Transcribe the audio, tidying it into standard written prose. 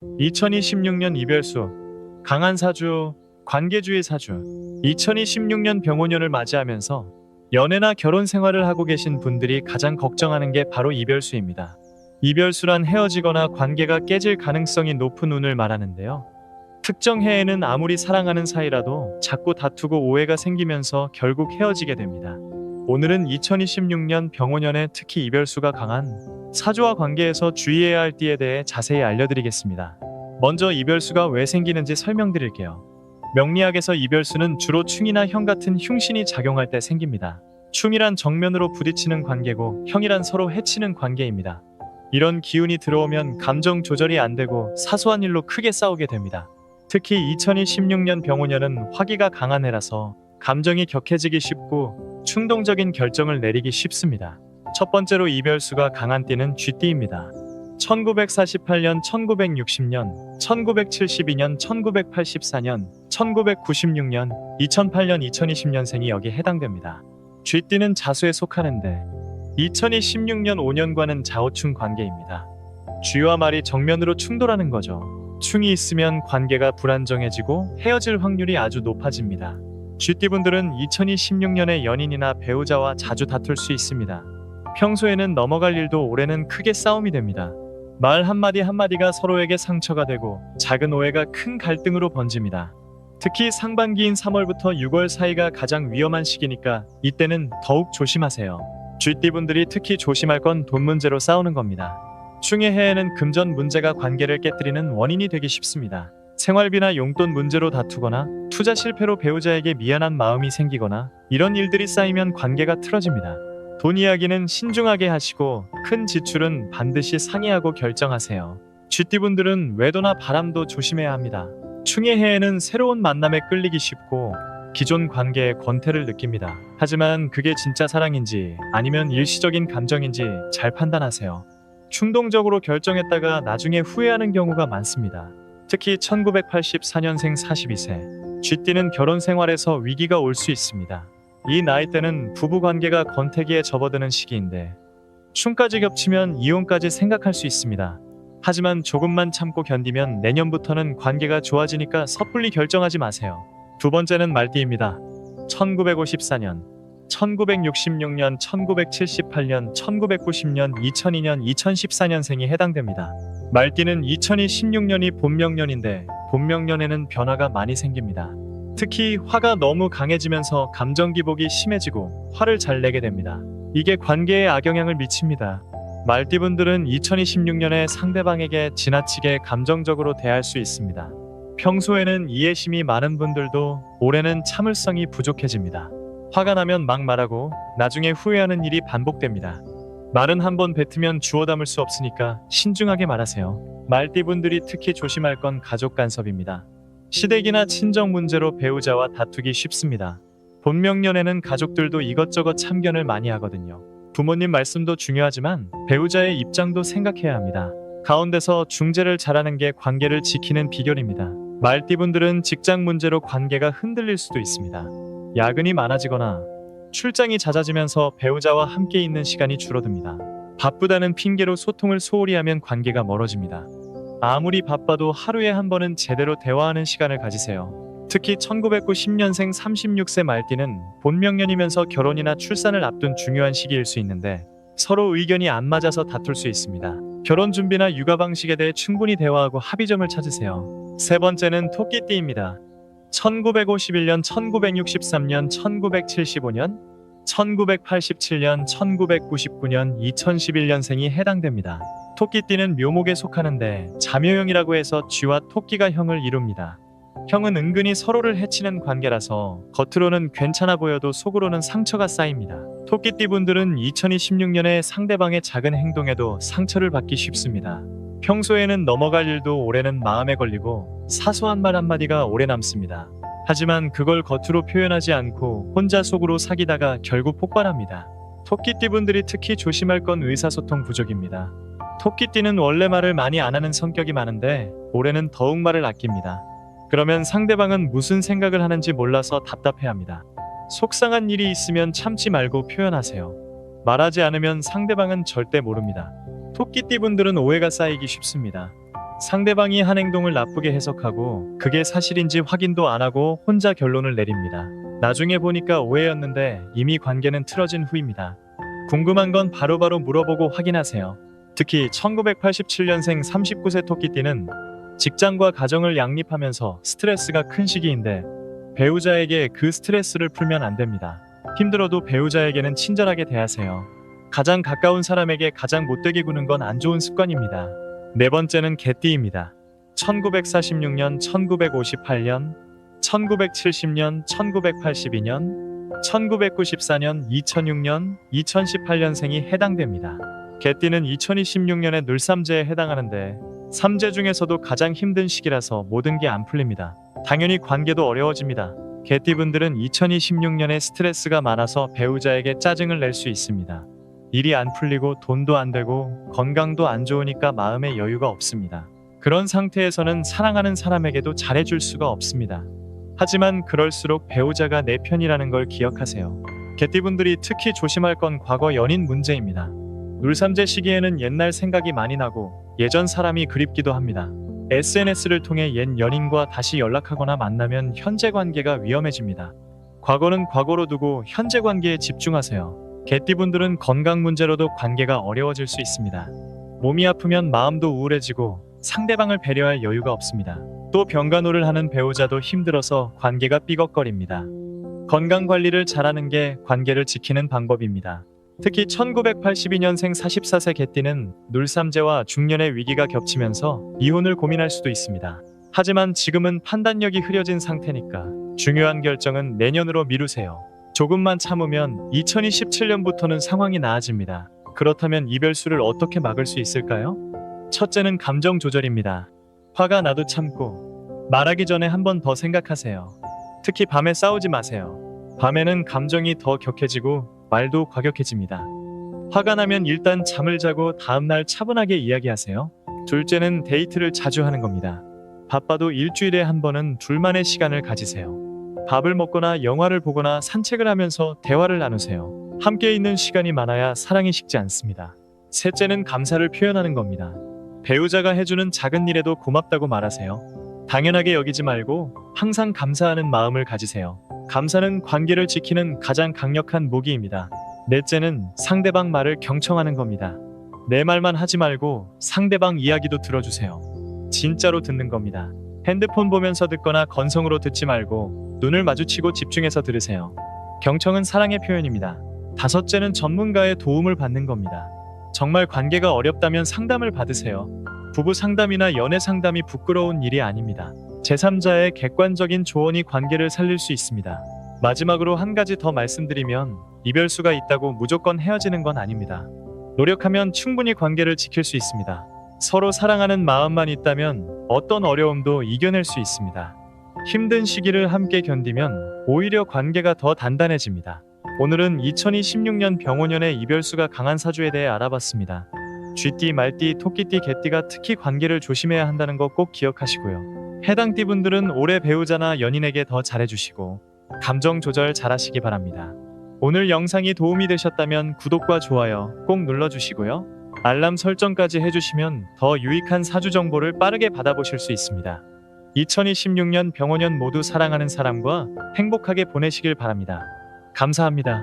2026년 이별수, 강한 사주, 관계주의 사주. 2026년 병오년을 맞이하면서 연애나 결혼 생활을 하고 계신 분들이 가장 걱정하는 게 바로 이별수입니다. 이별수란 헤어지거나 관계가 깨질 가능성이 높은 운을 말하는데요. 특정 해에는 아무리 사랑하는 사이라도 자꾸 다투고 오해가 생기면서 결국 헤어지게 됩니다. 오늘은 2026년 병오년에 특히 이별수가 강한 사주와 관계에서 주의해야 할 띠에 대해 자세히 알려드리겠습니다. 먼저 이별수가 왜 생기는지 설명드릴게요. 명리학에서 이별수는 주로 충이나 형 같은 흉신이 작용할 때 생깁니다. 충이란 정면으로 부딪히는 관계고 형이란 서로 해치는 관계입니다. 이런 기운이 들어오면 감정 조절이 안 되고 사소한 일로 크게 싸우게 됩니다. 특히 2026년 병오년은 화기가 강한 해라서 감정이 격해지기 쉽고 충동적인 결정을 내리기 쉽습니다. 첫 번째로 이별수가 강한 띠는 쥐띠입니다. 1948년, 1960년, 1972년, 1984년, 1996년, 2008년, 2020년생이 여기 해당됩니다. 쥐띠는 자수에 속하는데 2026년 5년과는 자오충 관계입니다. 쥐와 말이 정면으로 충돌하는 거죠. 충이 있으면 관계가 불안정해지고 헤어질 확률이 아주 높아집니다. 쥐띠분들은 2026년에 연인이나 배우자와 자주 다툴 수 있습니다. 평소에는 넘어갈 일도 올해는 크게 싸움이 됩니다. 말 한마디 한마디가 서로에게 상처가 되고 작은 오해가 큰 갈등으로 번집니다. 특히 상반기인 3월부터 6월 사이가 가장 위험한 시기니까 이때는 더욱 조심하세요. 쥐띠분들이 특히 조심할 건 돈 문제로 싸우는 겁니다. 충의 해에는 금전 문제가 관계를 깨뜨리는 원인이 되기 쉽습니다. 생활비나 용돈 문제로 다투거나 투자 실패로 배우자에게 미안한 마음이 생기거나 이런 일들이 쌓이면 관계가 틀어집니다. 돈 이야기는 신중하게 하시고 큰 지출은 반드시 상의하고 결정하세요. 쥐띠분들은 외도나 바람도 조심해야 합니다. 충의 해에는 새로운 만남에 끌리기 쉽고 기존 관계에 권태를 느낍니다. 하지만 그게 진짜 사랑인지 아니면 일시적인 감정인지 잘 판단하세요. 충동적으로 결정했다가 나중에 후회하는 경우가 많습니다. 특히 1984년생 42세 쥐띠는 결혼 생활에서 위기가 올 수 있습니다. 이 나이 때는 부부관계가 권태기에 접어드는 시기인데 충까지 겹치면 이혼까지 생각할 수 있습니다. 하지만 조금만 참고 견디면 내년부터는 관계가 좋아지니까 섣불리 결정하지 마세요. 두 번째는 말띠입니다. 1954년, 1966년, 1978년, 1990년, 2002년, 2014년생이 해당됩니다. 말띠는 2026년이 본명년인데 본명년에는 변화가 많이 생깁니다. 특히 화가 너무 강해지면서 감정 기복이 심해지고 화를 잘 내게 됩니다. 이게 관계에 악영향을 미칩니다. 말띠분들은 2026년에 상대방에게 지나치게 감정적으로 대할 수 있습니다. 평소에는 이해심이 많은 분들도 올해는 참을성이 부족해집니다. 화가 나면 막 말하고 나중에 후회하는 일이 반복됩니다. 말은 한번 뱉으면 주워 담을 수 없으니까 신중하게 말하세요. 말띠분들이 특히 조심할 건 가족 간섭입니다. 시댁이나 친정 문제로 배우자와 다투기 쉽습니다. 본명년에는 가족들도 이것저것 참견을 많이 하거든요. 부모님 말씀도 중요하지만 배우자의 입장도 생각해야 합니다. 가운데서 중재를 잘하는 게 관계를 지키는 비결입니다. 말띠분들은 직장 문제로 관계가 흔들릴 수도 있습니다. 야근이 많아지거나 출장이 잦아지면서 배우자와 함께 있는 시간이 줄어듭니다. 바쁘다는 핑계로 소통을 소홀히 하면 관계가 멀어집니다. 아무리 바빠도 하루에 한 번은 제대로 대화하는 시간을 가지세요. 특히 1990년생 36세 말띠는 본명년이면서 결혼이나 출산을 앞둔 중요한 시기일 수 있는데 서로 의견이 안 맞아서 다툴 수 있습니다. 결혼 준비나 육아 방식에 대해 충분히 대화하고 합의점을 찾으세요. 세 번째는 토끼띠입니다. 1951년, 1963년, 1975년, 1987년, 1999년, 2011년생이 해당됩니다. 토끼띠는 묘목에 속하는데 자묘형이라고 해서 쥐와 토끼가 형을 이룹니다. 형은 은근히 서로를 해치는 관계라서 겉으로는 괜찮아 보여도 속으로는 상처가 쌓입니다. 토끼띠분들은 2026년에 상대방의 작은 행동에도 상처를 받기 쉽습니다. 평소에는 넘어갈 일도 올해는 마음에 걸리고 사소한 말 한마디가 오래 남습니다. 하지만 그걸 겉으로 표현하지 않고 혼자 속으로 사귀다가 결국 폭발합니다. 토끼띠분들이 특히 조심할 건 의사소통 부족입니다. 토끼띠는 원래 말을 많이 안 하는 성격이 많은데 올해는 더욱 말을 아낍니다. 그러면 상대방은 무슨 생각을 하는지 몰라서 답답해합니다. 속상한 일이 있으면 참지 말고 표현하세요. 말하지 않으면 상대방은 절대 모릅니다. 토끼띠분들은 오해가 쌓이기 쉽습니다. 상대방이 한 행동을 나쁘게 해석하고 그게 사실인지 확인도 안 하고 혼자 결론을 내립니다. 나중에 보니까 오해였는데 이미 관계는 틀어진 후입니다. 궁금한 건 바로바로 물어보고 확인하세요. 특히 1987년생 39세 토끼띠는 직장과 가정을 양립하면서 스트레스가 큰 시기인데 배우자에게 그 스트레스를 풀면 안 됩니다. 힘들어도 배우자에게는 친절하게 대하세요. 가장 가까운 사람에게 가장 못되게 구는 건 안 좋은 습관입니다. 네 번째는 개띠입니다. 1946년, 1958년, 1970년, 1982년, 1994년, 2006년, 2018년생이 해당됩니다. 개띠는 2026년에 늘삼재에 해당하는데 삼재 중에서도 가장 힘든 시기라서 모든 게 안 풀립니다. 당연히 관계도 어려워집니다. 개띠분들은 2026년에 스트레스가 많아서 배우자에게 짜증을 낼 수 있습니다. 일이 안 풀리고 돈도 안 되고 건강도 안 좋으니까 마음에 여유가 없습니다. 그런 상태에서는 사랑하는 사람에게도 잘해줄 수가 없습니다. 하지만 그럴수록 배우자가 내 편이라는 걸 기억하세요. 개띠분들이 특히 조심할 건 과거 연인 문제입니다. 눌삼재 시기에는 옛날 생각이 많이 나고 예전 사람이 그립기도 합니다. SNS를 통해 옛 연인과 다시 연락하거나 만나면 현재 관계가 위험해집니다. 과거는 과거로 두고 현재 관계에 집중하세요. 개띠분들은 건강 문제로도 관계가 어려워질 수 있습니다. 몸이 아프면 마음도 우울해지고 상대방을 배려할 여유가 없습니다. 또 병간호를 하는 배우자도 힘들어서 관계가 삐걱거립니다. 건강 관리를 잘하는 게 관계를 지키는 방법입니다. 특히 1982년생 44세 개띠는 눌삼재와 중년의 위기가 겹치면서 이혼을 고민할 수도 있습니다. 하지만 지금은 판단력이 흐려진 상태니까 중요한 결정은 내년으로 미루세요. 조금만 참으면 2027년부터는 상황이 나아집니다. 그렇다면 이별수를 어떻게 막을 수 있을까요? 첫째는 감정 조절입니다. 화가 나도 참고 말하기 전에 한 번 더 생각하세요. 특히 밤에 싸우지 마세요. 밤에는 감정이 더 격해지고 말도 과격해집니다. 화가 나면 일단 잠을 자고 다음날 차분하게 이야기하세요. 둘째는 데이트를 자주 하는 겁니다. 바빠도 일주일에 한 번은 둘만의 시간을 가지세요. 밥을 먹거나 영화를 보거나 산책을 하면서 대화를 나누세요. 함께 있는 시간이 많아야 사랑이 식지 않습니다. 셋째는 감사를 표현하는 겁니다. 배우자가 해주는 작은 일에도 고맙다고 말하세요. 당연하게 여기지 말고 항상 감사하는 마음을 가지세요. 감사는 관계를 지키는 가장 강력한 무기입니다. 넷째는 상대방 말을 경청하는 겁니다. 내 말만 하지 말고 상대방 이야기도 들어주세요. 진짜로 듣는 겁니다. 핸드폰 보면서 듣거나 건성으로 듣지 말고 눈을 마주치고 집중해서 들으세요. 경청은 사랑의 표현입니다. 다섯째는 전문가의 도움을 받는 겁니다. 정말 관계가 어렵다면 상담을 받으세요. 부부 상담이나 연애 상담이 부끄러운 일이 아닙니다. 제3자의 객관적인 조언이 관계를 살릴 수 있습니다. 마지막으로 한 가지 더 말씀드리면 이별수가 있다고 무조건 헤어지는 건 아닙니다. 노력하면 충분히 관계를 지킬 수 있습니다. 서로 사랑하는 마음만 있다면 어떤 어려움도 이겨낼 수 있습니다. 힘든 시기를 함께 견디면 오히려 관계가 더 단단해집니다. 오늘은 2026년 병오년의 이별수가 강한 사주에 대해 알아봤습니다. 쥐띠, 말띠, 토끼띠, 개띠가 특히 관계를 조심해야 한다는 거 꼭 기억하시고요. 해당 띠분들은 올해 배우자나 연인에게 더 잘해주시고 감정 조절 잘하시기 바랍니다. 오늘 영상이 도움이 되셨다면 구독과 좋아요 꼭 눌러주시고요. 알람 설정까지 해주시면 더 유익한 사주 정보를 빠르게 받아보실 수 있습니다. 2026년 병오년 모두 사랑하는 사람과 행복하게 보내시길 바랍니다. 감사합니다.